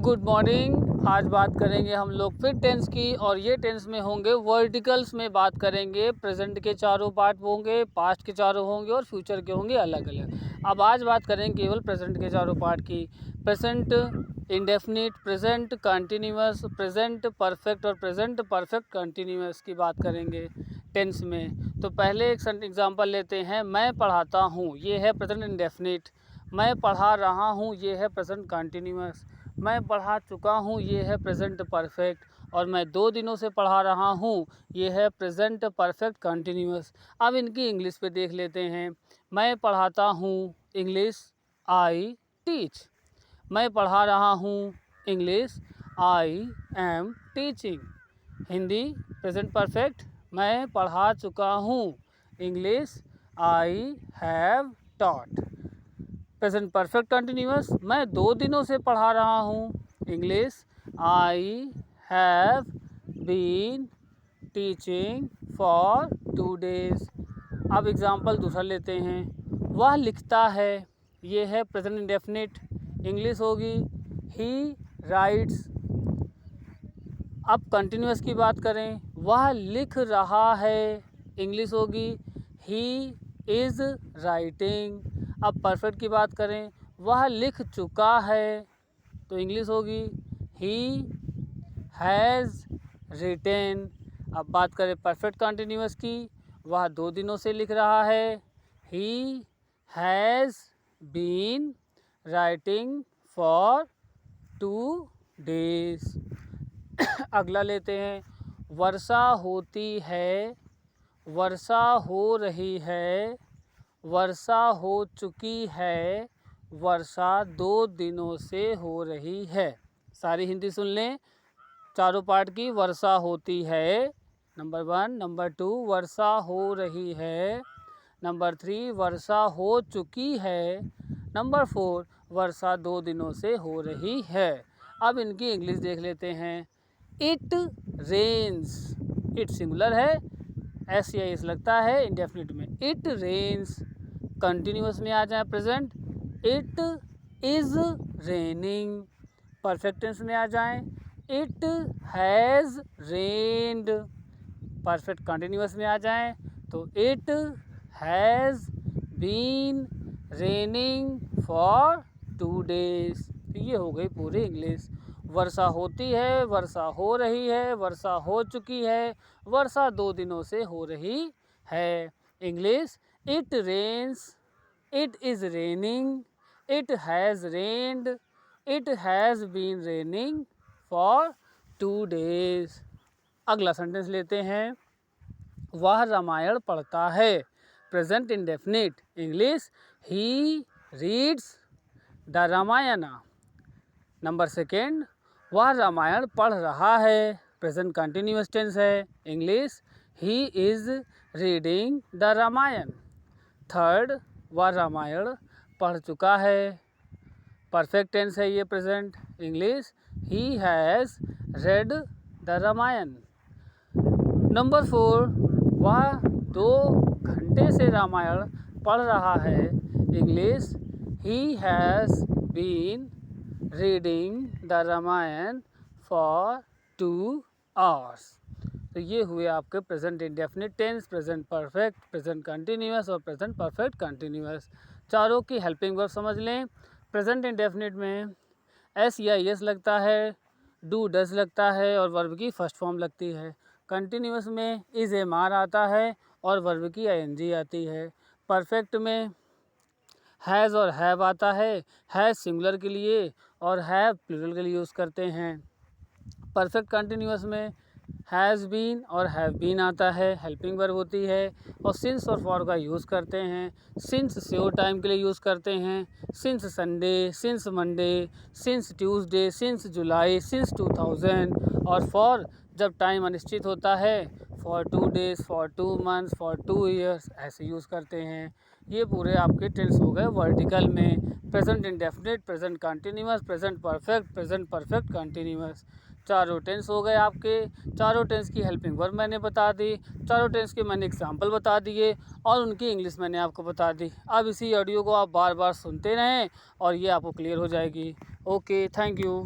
Good morning. आज बात करेंगे हम लोग फिर टेंस की, और ये टेंस में होंगे वर्टिकल्स में बात करेंगे। प्रेजेंट के चारों पार्ट होंगे, पास्ट के चारों होंगे और फ्यूचर के होंगे अलग अलग। अब आज बात करेंगे केवल प्रेजेंट के चारों पार्ट की। Present indefinite, present continuous, present perfect और प्रेजेंट परफेक्ट कंटिन्यूअस की बात करेंगे टेंस में। तो पहले एक एग्जांपल लेते हैं। मैं पढ़ाता हूँ, ये है प्रेजेंट इंडेफिनिट। मैं पढ़ा रहा हूँ, ये है प्रेजेंट कंटिन्यूअस। मैं पढ़ा चुका हूँ, ये है प्रेजेंट परफेक्ट। और मैं 2 दिनों से पढ़ा रहा हूँ, ये है प्रेजेंट परफेक्ट कंटिन्यूअस। अब इनकी इंग्लिश पे देख लेते हैं। मैं पढ़ाता हूँ, इंग्लिश आई टीच। मैं पढ़ा रहा हूँ, English I am teaching. Hindi present perfect, मैं पढ़ा चुका हूँ, English I have taught. Present perfect continuous, मैं 2 दिनों से पढ़ा रहा हूँ, English I have been teaching for 2 days। अब एग्जांपल दूसरा लेते हैं। वह लिखता है, ये है प्रेजेंट इंडेफिनिट। इंग्लिश होगी ही राइट्स। अब कंटिन्यूअस की बात करें, वह लिख रहा है, इंग्लिश होगी ही इज़ राइटिंग। अब परफेक्ट की बात करें, वह लिख चुका है, तो इंग्लिश होगी ही हैज़ रिटेन। अब बात करें परफेक्ट कंटिन्यूअस की, वह 2 दिनों से लिख रहा है, he has been writing for 2 days। अगला लेते हैं। वर्षा होती है, वर्षा हो रही है, वर्षा हो चुकी है, वर्षा 2 दिनों से हो रही है। सारी हिंदी सुन लें चारों पार्ट की। वर्षा होती है, नंबर 1। नंबर 2, वर्षा हो रही है। नंबर 3, वर्षा हो चुकी है। नंबर 4, वर्षा 2 दिनों से हो रही है। अब इनकी इंग्लिश देख लेते हैं। इट रेन्स, इट सिंगुलर है, एस या एस लगता है इंडेफिनिट में। It rains. कंटिन्यूअस में आ जाए present, it is raining. Perfect tense में आ जाएं, it has rained. Perfect continuous में आ जाएं तो it has been raining for 2 days। तो ये हो गई पूरी इंग्लिश। वर्षा होती है, वर्षा हो रही है, वर्षा हो चुकी है, वर्षा 2 दिनों से हो रही है। English, it rains, it is raining, it has rained, it has been raining for 2 days। अगला सेंटेंस लेते हैं। वह रामायण पढ़ता है, present indefinite. English, he reads the Ramayana. Number 2, वह रामायण पढ़ रहा है, प्रेजेंट कंटिन्यूअस टेंस है। English, he is reading the Ramayana. 3, वह रामायण पढ़ चुका है, परफेक्ट टेंस है ये present. English, he has read the Ramayana. Number 4, वह 2 घंटे से रामायण पढ़ रहा है। English, he has been reading the Ramayana for 2 hours। तो ये हुए आपके present indefinite tense, present perfect, present continuous और प्रेजेंट परफेक्ट कंटिन्यूअस। चारों की हेल्पिंग वर्ब समझ लें। प्रेजेंट इंडेफिनिट में एस या एस लगता है, डू डज लगता है और वर्ब की फर्स्ट फॉर्म लगती है। कंटिन्यूअस में इज़ एम आर आता है और वर्ब की आईएनजी आती है। परफेक्ट में हैज़ और हैव आता है। हैज़ सिंगुलर के लिए और हैव प्लूरल के लिए यूज़ करते हैं। परफेक्ट कंटिन्यूअस में हैज़ बीन और हैव बीन आता है, हेल्पिंग वर्ब होती है। और सिंस और फॉर का यूज़ करते हैं। सिंस श्योर टाइम के लिए यूज़ करते हैं, since Sunday, since Monday, since Tuesday, since जुलाई, सिंस 2000। और फॉर जब टाइम अनिश्चित होता है, for 2 days, for 2 months, for 2 years, ऐसे यूज़ करते हैं। ये पूरे आपके टेंस हो गए वर्टिकल में। Present indefinite, present continuous, present perfect, present perfect continuous. चारों टेंस हो गए आपके। चारों टेंस की हेल्पिंग वर्ब मैंने बता दी, चारों टेंस के मैंने एग्जाम्पल बता दिए और उनकी इंग्लिश मैंने आपको बता दी। अब इसी ऑडियो को आप बार बार सुनते रहें और ये आपको क्लियर हो जाएगी। Okay, thank you.